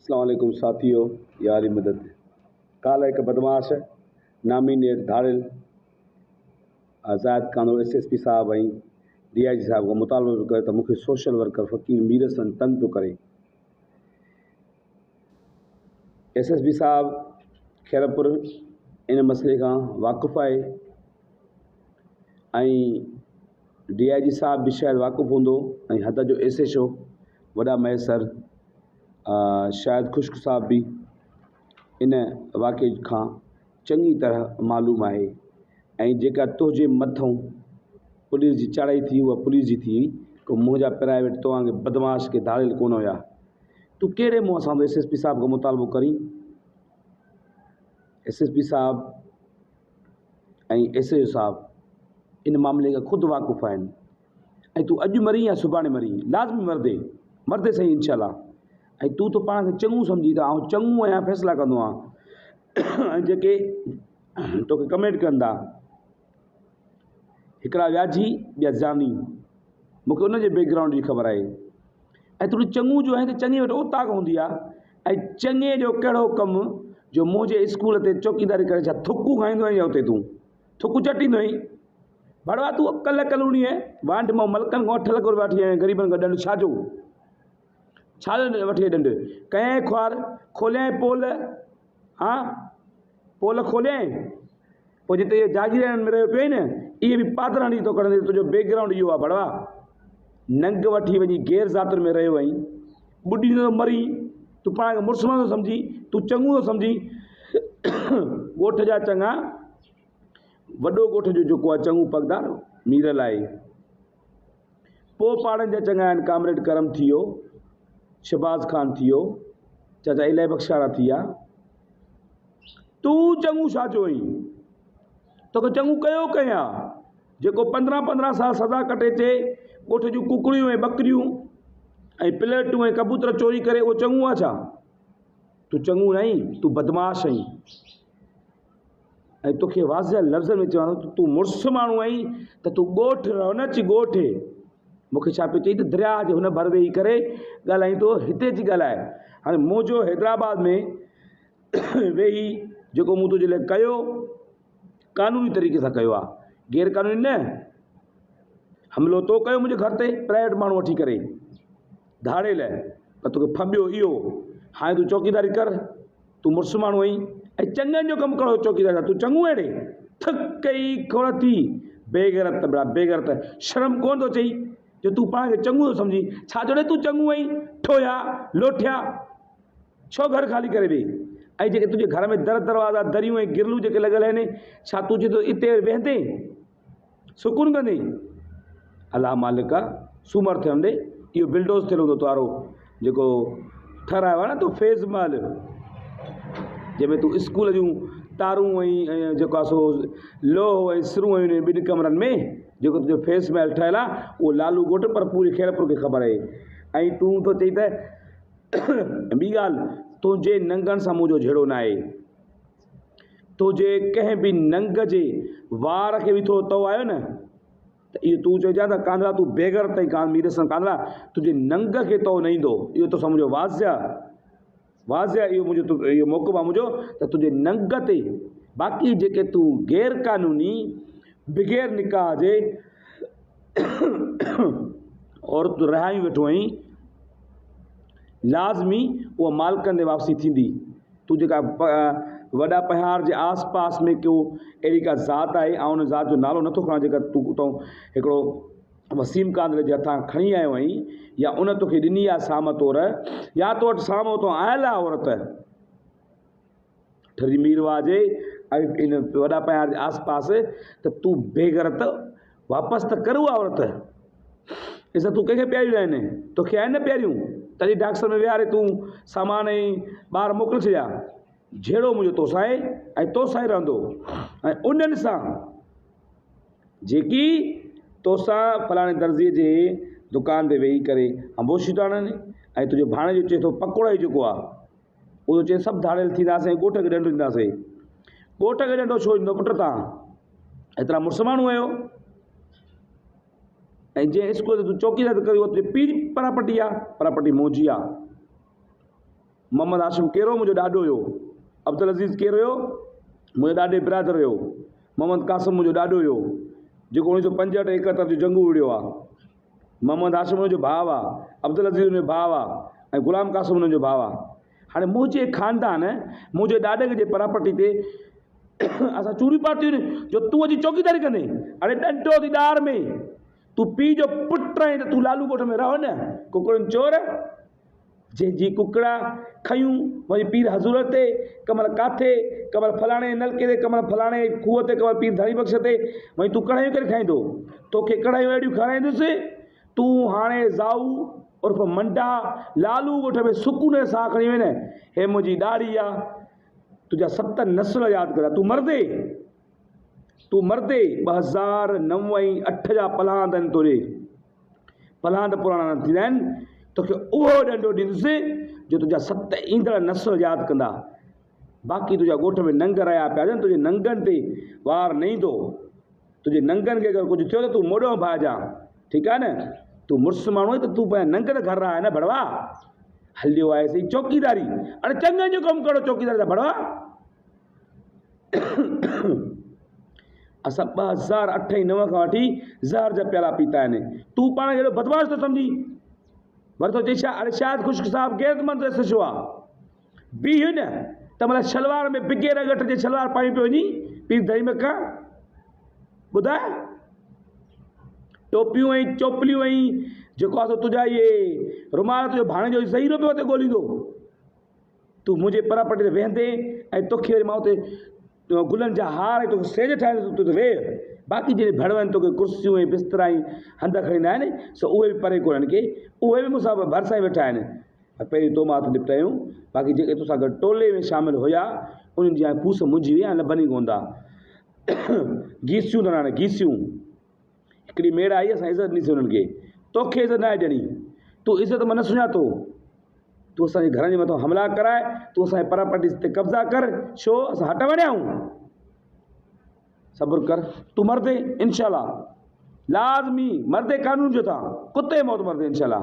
अस्सलाम वालेकुम साथियों, यारी मदद। काल एक बदमाश नामीनेट धाड़िल आज़ाद कानून SSP साहब ऐं DIG साहब को मुतालबो पियो करे त मूंखे सोशल वर्कर फ़कीर मीर सन तंग पियो करे। SSP साहब खैरपुर इन मसइले खां वाक़ुफ़ु आहे ऐं DIG साहब भी शायदि वाक़ुफ़ु हूंदो ऐं हद जो SHO वॾा मैसर शायद खुश्क साहब भी इन वाक़े खां चङी तरह मालूम आहे ऐं जेका तुंहिंजे मथों पुलिस जी चढ़ाई थी उहा पुलिस जी थी को मुंहिंजा प्राइवेट तव्हांखे बदमाश के धाड़ियल कोन हुया। तूं कहिड़े मुंहं सां SSP साहब को मुतालबो करीं? SSP साहब ऐं SHO साहब इन मामले खां ख़ुदि वाक़ुफ़ु आहिनि ऐं तूं अॼु मरी या सुभाणे मरी लाज़मी मरदे सही इंशाअल्लाह। ऐं तूं तो पाण खे चङो सम्झी त आउं चङो आहियां फ़ैसिला कंदो आहियां ऐं जेके तोखे कमेंट कंदा हिकिड़ा व्याजी ॿिया ज़ानी मूंखे उनजे बैकग्राउंड जी ख़बर आहे ऐं तूं चङो जो आहे त चङे वटि ओताक हूंदी आहे ऐं चङे जो कहिड़ो कमु जो मुंहिंजे स्कूल ते चौकीदारी करे छा थुकूं खाईंदो आहीं या उते तूं थुकूं चटींदो आहीं? भड़वा तूं अकल कलूणी आहे वांड मां मलकनि खां 8 लख रुपया वठी आया ग़रीबनि खां ॾंड छाजो वठी ॾंड कंहिं ख्वार खोलियां पोल पोल खोलियां पोइ जिते इहे जागीरनि में रहियो पियो न इहे बि पातराणी थो कढंदे तुंहिंजो बैकग्राउंड इहो आहे भड़वा। नंग वठी वञी गैर ज़ातिर में रहियो आहीं ॿुॾी न मरी तूं पाण खे मुड़ुसु थो सम्झी तूं चङो थो सम्झी ॻोठ जा चङा वॾो ॻोठ जो जेको आहे चङो पगदार मीरल आहे। पोइ पाड़नि जा चङा आहिनि कामरेड करम थी वियो शहबाज़ खान थी वियो चाचा इलाही बख़्शारा थी विया। तूं चङो छा चयो आहीं? तोखे चङो कयो कयां जेको 15-15 साल सज़ा कटे अचे ॻोठ जूं कुकड़ियूं ऐं ॿकरियूं ऐं प्लेटूं ऐं कबूतर चोरी करे उहो चङो आहे छा? तूं चङो न आहीं, तूं बदमाश आहीं ऐं तोखे वाज़िह लफ़्ज़ में चवां थो तूं मुड़ुसु माण्हू आहीं त तूं ॻोठ रहो न अची ॻोठ। मूंखे छा पियो चई त दरिया जे हुन भर वेही करे ॻाल्हाईं थो हिते अची ॻाल्हाए। हाणे मुंहिंजो हैदराबाद में वेही जेको मूं तुंहिंजे लाइ कयो कानूनी तरीक़े सां कयो आहे गैर कानूनी न। हमिलो तो कयो मुंहिंजे घर ते प्राइवेट माण्हू वठी करे धाड़े लाइ पर तोखे फबियो इहो। हाणे तूं चौकीदारी कर तूं मुड़ुसु माण्हू आहीं ऐं चङनि जो कमु करो चौकीदारी तूं चङो अहिड़े थक ई खोड़ थी बेगरत बेगरत शर्म कोन थो चई जो तूं पाण खे चङो थो सम्झी छा जोड़े तूं चङो आहीं ठोया लोठिया छो घर ख़ाली करे वेही ऐं जेके तुंहिंजे घर में दरवाज़ा दरियूं ऐं गिरलूं जेके लॻल आहिनि छा तूं चए थो हिते वेहंदे सुकून कंदे? अलाह मालिक सूमर थियण ॾे इहो बिल्डोज़ थियल हूंदो तुआरो जेको ठहिरायो आहे न तूं फेज़ महल जंहिंमें तूं स्कूल जूं तारूं ऐं जेको आहे सो लोह ऐं सिरूं आहियूं ॿिनि कमरनि में जेको तुंहिंजो फेस महल ठहियल आहे उहो लालू ॻोठ पर पूरी खैरपुर खे ख़बर आहे। ऐं तूं थो चई त ॿी ॻाल्हि तुंहिंजे नंगनि सां मुंहिंजो जहिड़ो न आहे। तुंहिंजे कंहिं बि नंग जे वार खे बि थोरो तओ आयो न त इहो तूं चइजां त कांधरा तूं बेगर ताईं मीर सां कांधरा तुंहिंजे नंग खे तओ न ईंदो इहो तोसां मुंहिंजो वाज़िया इहो मुंहिंजो इहो मौक़ो आहे मुंहिंजो त तुंहिंजे नंग ते बाक़ी जेके तूं गैर कानूनी बग़ैर निकाह जे औरतूं रहायूं वेठो आहीं लाज़मी उहा मालिकनि ते वापसी थींदी। तूं जेका वॾा पहाड़ जे आस पास में को अहिड़ी का ज़ात आहे ऐं उन ज़ात जो नालो नथो खणां जेका तूं उतां हिकिड़ो वसीम कांदरे जे हथां खणी आयो आहीं या उन तोखे ॾिनी आहे साम तौर या तो वटि साम्हूं उतां आयल आहे औरत ठरी मीरवा जे ऐं इन वॾा पहाड़ जे आस पास त तूं बेगरत वापसि त कर उहा औरत ॾिस तूं कंहिंखे प्यारियूं आहिनि तोखे आहिनि न प्यारियूं तॾहिं डाक्टर में विहारे तूं सामान ऐं ॿार मोकिले छॾिया जहिड़ो मुंहिंजो तोसां आहे ऐं तोसां ई रहंदो ऐं उन्हनि सां जेकी तोसां फलाणे दर्जीअ जे दुकान ते वेही करे अंबोशी था आणनि ऐं तुंहिंजो भाणे जो चए थो पकोड़ा ई जेको आहे उहो चए सभु धाड़ियल थींदासीं ॻोठ खे ॾंडो ॾींदासीं। ॻोठ खे ॾंडो छो ॾींदो पुट तव्हां एतिरा मुड़ुसु माण्हू आहियो ऐं जंहिं स्कूल ते तूं चौकीदार कयो उते पीउ परापटी आहे परापटी मौजी आहे मोहम्मद हाशिम कहिड़ो मुंहिंजो ॾाॾो हुयो, अब्दुल अज़ीज़ केरु हुयो, मुंहिंजो ॾाॾे बिरादर हुयो, मोहम्मद कासिम मुंहिंजो ॾाॾो हुयो जेको 1965 71 जो जंग विड़ियो आहे, मोहम्मद हाशिम हुनजो भाउ आहे, अब्दुल अज़ीज़ हुनजो भाउ आहे ऐं गुलाम कासिम हुनजो भाउ आहे। हाणे मुंहिंजे ख़ानदान मुंहिंजे ॾाॾे जे परापटी ते असां चूड़ियूं पातियूं आहिनि जो तूं अची चौकीदारी कंदे। हाणे ॾंडो थी ॾार में तूं पीउ जो पुटु आहीं त तूं लालू ॻोठ में रहो न, कुकड़नि चोर जंहिंजी कुकड़ा खयूं वरी पीर हज़ूर ते, कमल काथे, कमल फलाणे नलके ते, कमल फलाणे खूह ते, कमल पीर धणी बख़्श ते, वरी तूं कढ़ायूं करे खाईंदो, तोखे कढ़ायूं अहिड़ियूं खाराईंदुसि तूं हाणे ज़ाऊ उर्फ़ मंडा लालू ॻोठ में सुकून सां खणी वञे। हे मुंहिंजी ॾाढ़ी आहे, तुंहिंजा 7 नस्ल यादि करा, तूं मरदे 2009 ऐं 8 जा पलांद आहिनि तुंहिंजे, पलांद पुराणा थींदा आहिनि, तोखे उहो ॾंडो ॾींदुसि जो तुंहिंजा 7 ईंदड़ नस्ल यादि कंदा। बाक़ी तुंहिंजा ॻोठ में नंग रहिया पिया आहिनि, तुंहिंजे नंगनि ते वार न ईंदो, तुंहिंजे नंगनि खे अगरि कुझु थियो त तूं मोॾो भाइजां, ठीकु आहे न। तूं मुड़ुसु माण्हू आहे त तूं पंहिंजा नंगनि घर रहा न भड़वा, हलियो आहे सही चौकीदारी। हाणे चङनि जो कमु करो चौकीदारी त भड़वा। असां 2008 ऐं 9 खां वठी ज़हर जा प्याला पीता आहिनि, तूं पाण खे हेॾो बदमाश थो सम्झी, वरी थो चई छा अरे शायदि ख़ुश्क साहब गैरतमंद छो आहे बीह न त मतलब शलवार में बिगे रगट जे शलवार पाई पियो वञी पीर दही में का ॿुधाए टोपियूं ऐं चोपलियूं ऐं जेको आहे तुंहिंजा इहे रुमाल तुंहिंजो भाणे जो सही रुपयो हुते ॻोल्हींदो। तूं मुंहिंजे परापटी ते वेहंदे ऐं तोखे वरी मां हुते गुलनि जा हार ऐं तोखे सेज ठाहींदुसि, तूं त वेह। बाक़ी जहिड़े भड़व आहिनि तोखे कुर्सियूं ऐं बिस्तरा ऐं हंध खणींदा आहिनि सो उहे बि परे कोन्हनि के, उहे बि मूंसां भरिसां ई वेठा आहिनि। पहिरीं तो मां हथ निपटायूं, बाक़ी जेके तोसां गॾु टोले में शामिल हुया उन्हनि जी फूस मुंझी वई, हाणे बनी कोन था। गीसियूं त हाणे गीसियूं हिकिड़ी मेड़ आई, असां इज़त ॾिनीसीं उन्हनि खे, तोखे इज़त न आहे ॾियणी, तूं इज़त मां न सुञातो, तूं असांजे घरनि जे मथां हमला कराए, तूं असांजे परापटी ते कब्ज़ा कर, छो असां हट वञाऊं? सब्र कर, तूं मरदे इंशाल्लाह, लाज़मी मरदे कानून जो था, कुते मौत मरदे इंशाल्लाह।